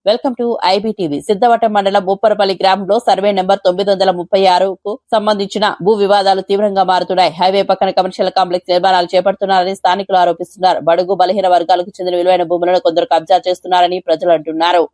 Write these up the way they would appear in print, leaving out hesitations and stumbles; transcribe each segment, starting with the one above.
Welcome to IBTV. Siddhavatam మండలం ఉప్పరపల్లి గ్రామంలో survey number 936కు సంబంధించిన భూ వివాదాలు తీవ్రంగా మారుతున్నాయి. హైవే పక్కన కమర్షియల్ కాంప్లెక్స్ నిర్మాణాలు చేపడుతున్నారని స్థానికులు ఆరోపిస్తున్నారు. బడుగు బలహీన వర్గాలకు చెందిన విలువైన భూములను కొందరు కబ్జా చేస్తున్నారని ప్రజలు అంటున్నారు.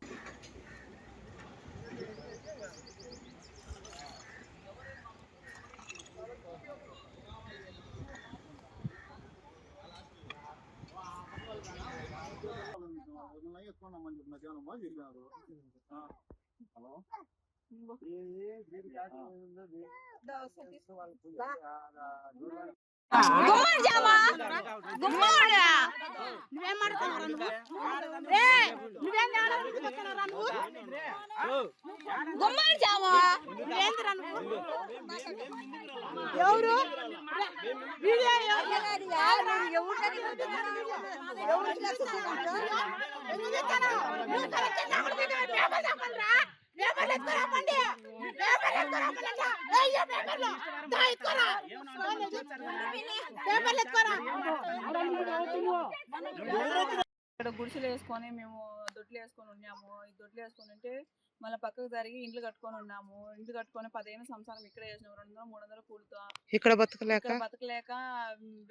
ఇక్కడ గుడిసెలు వేసుకొని మేము దొడ్లు వేసుకొని ఉన్నాము. ఈ దొడ్లు వేసుకొని ఉంటే మళ్ళీ పక్కకు జరిగి ఇండ్లు కట్టుకొని ఉన్నాము. ఇండ్లు కట్టుకొని 15 సంవత్సరం ఇక్కడ చేసినాము. 200-300 కూలితో ఇక్కడ బతకలేక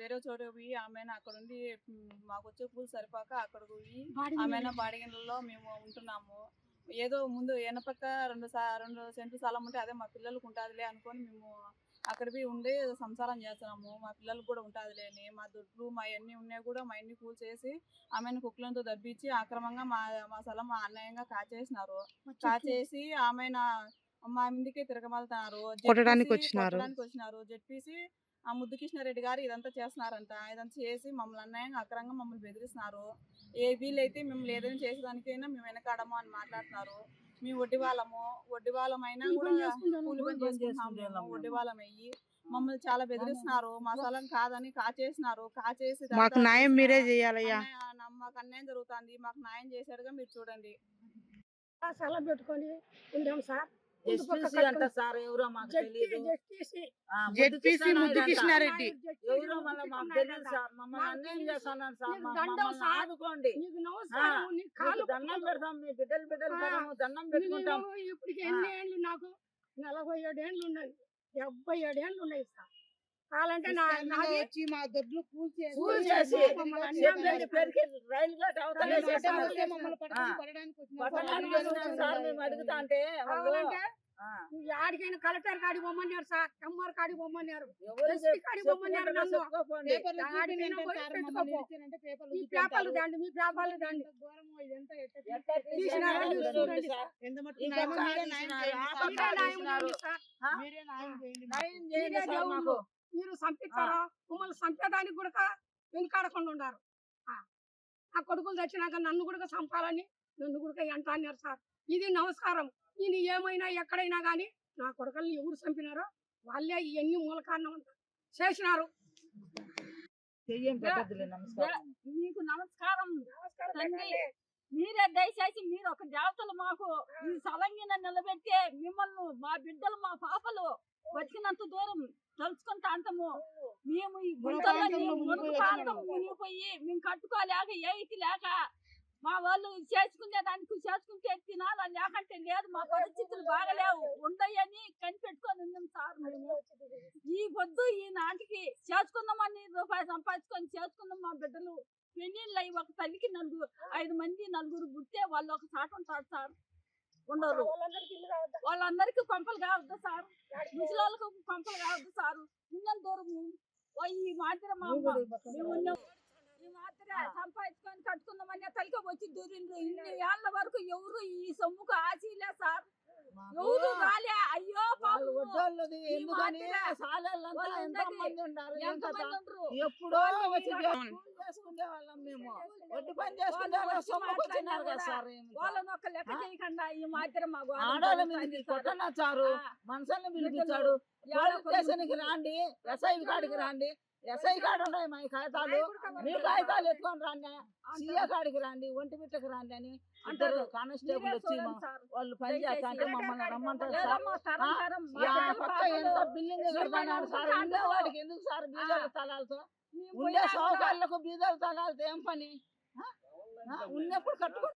వేరే చోట పోయి ఆమె అక్కడ ఉండి మాకు వచ్చే కూలి సరిపాక అక్కడ పోయి ఆమె బాడిగిళ్ళలో మేము ఉంటున్నాము. ఏదో ముందు వెనపక్క 2 సెంట్లు స్థలం ఉంటే అదే మా పిల్లలకు ఉంటుందిలే అనుకొని మేము అక్కడ పోయి ఉండి సంసారం చేస్తున్నాము. మా పిల్లలకు కూడా ఉంటుందిలే అని మా దొడ్లు మా అన్నీ ఉన్నాయి కూడా మా అన్ని కూల్ చేసి ఆమెను కుక్కలతో దబ్బించి అక్రమంగా మా స్థలం అన్యాయంగా కాచేసినారు. కాచేసి ఆమె మా ముందుకే తిరగమలుతున్నారు, కొట్టడానికి వచ్చినారు. జెడ్పీసీ ఆ ముద్దు కృష్ణారెడ్డి గారు ఇదంతా చేస్తున్నారంట. ఇదంతా చేసి మమ్మల్ని అన్యాయంగా అక్రమంగా మమ్మల్ని బెదిరిస్తున్నారు. వీలైతే మేము లేదని చేసేదానికైనా మేము వెనకాడము అని మాట్లాడుతున్నారు. మేము వడ్డీ వాళ్ళమైనా కూడా కూలి పని చేసుకుంటున్నాము. వడ్డీ వాళ్ళం అయ్యి మమ్మల్ని చాలా బెదిరిస్తున్నారు. మా స్థలం కాదని కాచేసినారు. కాచేసి మాకు న్యాయం మీరే చేయాలయ్యా. మాకు అన్యాయం జరుగుతుంది, మాకు న్యాయం చేసేట్టుగా మీరు చూడండి. స్థలం పెట్టుకొని ఉండాం సార్. జెడ్పీసీ ముద్దు కృష్ణారెడ్డి ఎవరో మాకు తెలియదు సార్. మమ్మల్ని అన్యాయం చేస్తున్నాను సార్. మమ్మల్ని ఆదుకోండి, దండం పెడతాం. మీ బిడ్డలు దండం పెట్టుకుంటాం. ఇప్పటికి ఎన్ని ఏళ్ళు? నాకు 47 ఏళ్ళు ఉన్నాయి, 77 ఏళ్ళు ఉన్నాయి సార్. కావాలంటే మా దొడ్లు అడుగుతా అంటే ఆడికైనా కలెక్టర్ కాడికి పొమ్మన్నారు సార్, ఎంఆర్ కాడికి పొమ్మన్నారు, కాడికి పొమ్మన్నారు. మీ పేపర్లు దండి, మీ పేపర్లు దండి. మీరు చంపిస్తారా? మమ్మల్ని చంపేదానికి కూడా వెనుకాడకుండా ఉన్నారు. ఆ కొడుకులు తెచ్చినాక నన్ను కూడా చంపాలని నన్ను కూడా ఎంత అన్నారు సార్. ఇది నమస్కారం. నేను ఏమైనా ఎక్కడైనా కానీ నా కొడుకుల్ని ఎవరు చంపినారో వాళ్ళే ఇవన్నీ మూల కారణం చేసినారు. మీకు నమస్కారం. మీరే దయచేసి మీరు ఒక దేవతలు మాకు ఈ సలంగిన నిలబెట్టే మిమ్మల్ని మా బిడ్డలు మా పాపలు బతికినంత దూరం తలుచుకుంటా అంతము. మేము ఈ గుంటల్లో మునిగిపోయి మేము కట్టుకోలేక ఏటి లేక మా వాళ్ళు చేసుకునే దానికి చేసుకుంటే తినాలా, లేకంటే లేదు. మా పరిస్థితులు బాగలేవు, ఉండయని కనిపెట్టుకొని ఉన్నాం సార్. మేము ఈ పొద్దు ఈ నాటికి చేసుకుందామని రూపాయి సంపాదించుకొని చేసుకుందాం. మా బిడ్డలు పెళ్ళిళ్ళు అయ్యి ఒక తల్లికి 5 మంది 4 పుట్టే వాళ్ళు ఒక చాట ఉంటారు సార్, ఉండరు. వాళ్ళందరికీ కొంపలు కావద్దు సార్, ముసలిళ్ళకు కొంపలు కావద్దు సార్. ఉన్నంత దూరం ఈ మాత్రం ఈ మాత్రం సంపాదించుకొని కట్టుకుందామని తల్లికి వచ్చి దూరిండ్రు. ఇన్ని ఏళ్ళ వరకు ఎవరు ఈ సొమ్ముకు ఆశీలే సార్, ఎవరు రాలే. అయ్యో ఎప్పుడో చేసుకునే వాళ్ళం మేము. వడ్డీ పని చేసుకునే వాళ్ళని ఒక లెక్క చేయకుండా ఈ మాత్రం ఆడవాళ్ళ మీద కొట్టనొచ్చారు. మనుషుల్ని పిలిపించాడు. స్టేషన్కి రాండి, ఎస్ఐ కాడికి రాండి. ఎస్ఐ కాడ ఉన్నాయి మా కాగితాలు, మీ కాగితాలు ఎత్తుకొని రాండి. సీఏ కాడికి రాండి, ఒంటిమిట్టకి రాండి అని అంటారు. కానిస్టేబుల్ వచ్చి వాళ్ళు పని చేస్తా అంటే మమ్మల్ని రమ్మంటారు సార్. పక్క ఎంత బిల్డింగ్ కడతాడు సార్. ఉండేవాడికి ఎందుకు సార్ బీజాల స్థలాలతో? ఉండే సౌకర్యాలకు బీజాల స్థలాలతో ఏం పని? ఉన్నప్పుడు కట్టుకుంటారు.